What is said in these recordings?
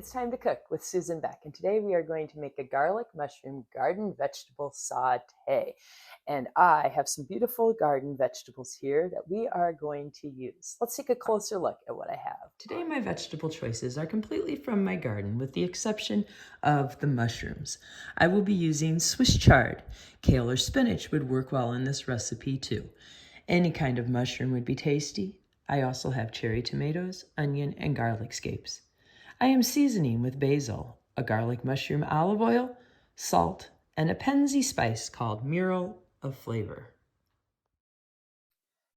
It's time to cook with Susan Beck, and today we are going to make a garlic mushroom garden vegetable saute. And I have some beautiful garden vegetables here that we are going to use. Let's take a closer look at what I have. Today my vegetable choices are completely from my garden with the exception of the mushrooms. I will be using Swiss chard. Kale or spinach would work well in this recipe too. Any kind of mushroom would be tasty. I also have cherry tomatoes, onion, and garlic scapes. I am seasoning with basil, a garlic mushroom olive oil, salt, and a pensy spice called Mural of Flavor.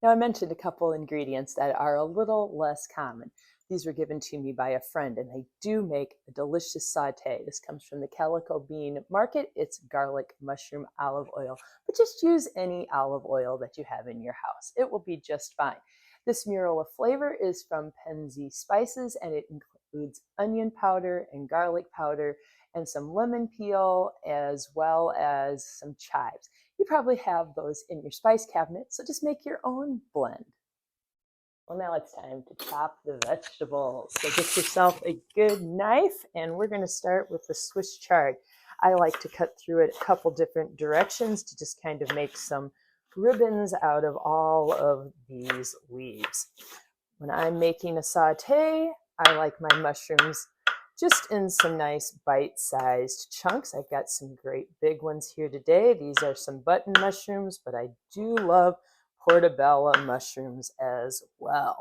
Now, I mentioned a couple ingredients that are a little less common. These were given to me by a friend, and they do make a delicious saute. This comes from the Calico bean market. It's garlic mushroom olive oil, but just use any olive oil that you have in your house. It will be just fine. This Mural of Flavor is from Pensy Spices, and it includes onion powder and garlic powder and some lemon peel, as well as some chives. You probably have those in your spice cabinet, so just make your own blend. Well, now it's time to chop the vegetables. So get yourself a good knife, and we're going to start with the Swiss chard. I like to cut through it a couple different directions to just kind of make some ribbons out of all of these leaves. When I'm making a saute, I like my mushrooms just in some nice bite-sized chunks. I've got some great big ones here today. These are some button mushrooms, but I do love portobello mushrooms as well.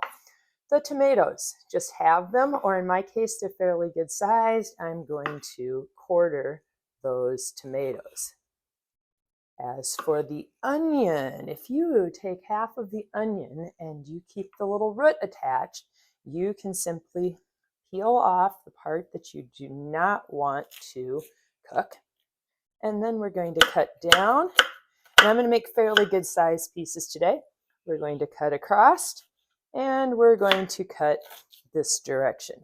The tomatoes, just have them, or in my case, they're fairly good sized. I'm going to quarter those tomatoes. As for the onion, if you take half of the onion and you keep the little root attached, you can simply peel off the part that you do not want to cook. And then we're going to cut down. And I'm going to make fairly good sized pieces today. We're going to cut across, and we're going to cut this direction.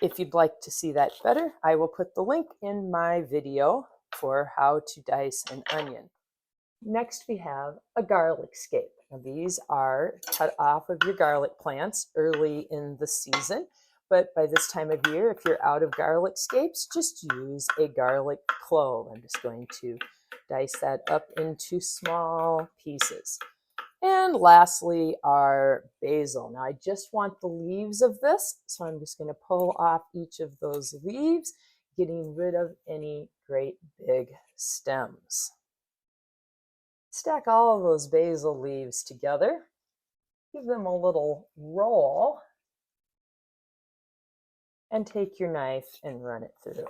If you'd like to see that better, I will put the link in my video for how to dice an onion. Next, we have a garlic scape. Now, these are cut off of your garlic plants early in the season, but by this time of year, if you're out of garlic scapes, just use a garlic clove. I'm just going to dice that up into small pieces. And lastly, our basil. Now, I just want the leaves of this, so I'm just going to pull off each of those leaves, getting rid of any great big stems. Stack all of those basil leaves together, give them a little roll, and take your knife and run it through.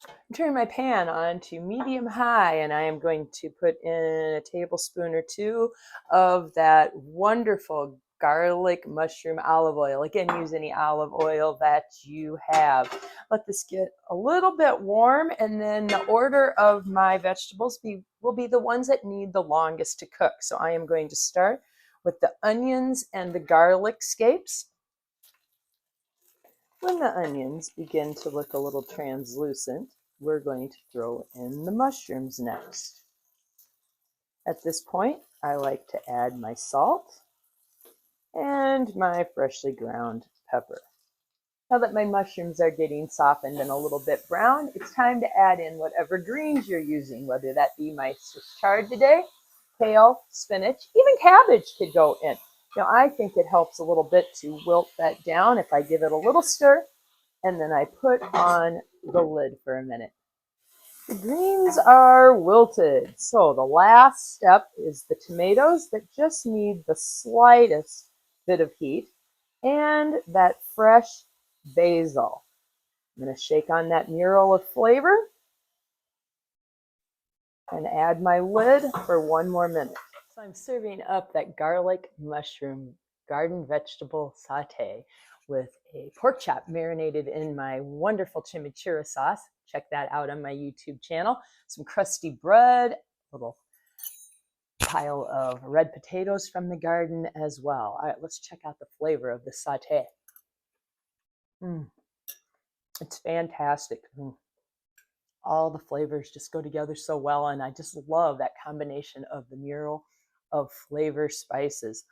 I'm turning my pan on to medium high, and I am going to put in a tablespoon or two of that wonderful garlic mushroom olive oil. Again, use any olive oil that you have. Let this get a little bit warm, and then the order of my vegetables will be the ones that need the longest to cook. So I am going to start with the onions and the garlic scapes. When the onions begin to look a little translucent, we're going to throw in the mushrooms next. At this point, I like to add my salt and my freshly ground pepper. Now that my mushrooms are getting softened and a little bit brown, it's time to add in whatever greens you're using, whether that be my Swiss chard today, kale, spinach, even cabbage could go in. Now, I think it helps a little bit to wilt that down if I give it a little stir, and then I put on the lid for a minute. The greens are wilted, so the last step is the tomatoes that just need the slightest bit of heat, and that fresh basil. I'm going to shake on that Mural of Flavor and add my lid for one more minute. So I'm serving up that garlic mushroom garden vegetable saute with a pork chop marinated in my wonderful chimichurri sauce. Check that out on my YouTube channel. Some crusty bread, a little pile of red potatoes from the garden as well. All right, let's check out the flavor of the saute. It's fantastic. All the flavors just go together so well, and I just love that combination of the Mural of Flavor spices.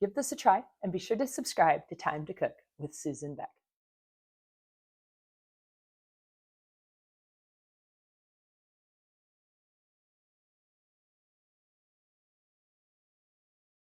Give this a try, and be sure to subscribe to Time to Cook. with Susan Beck.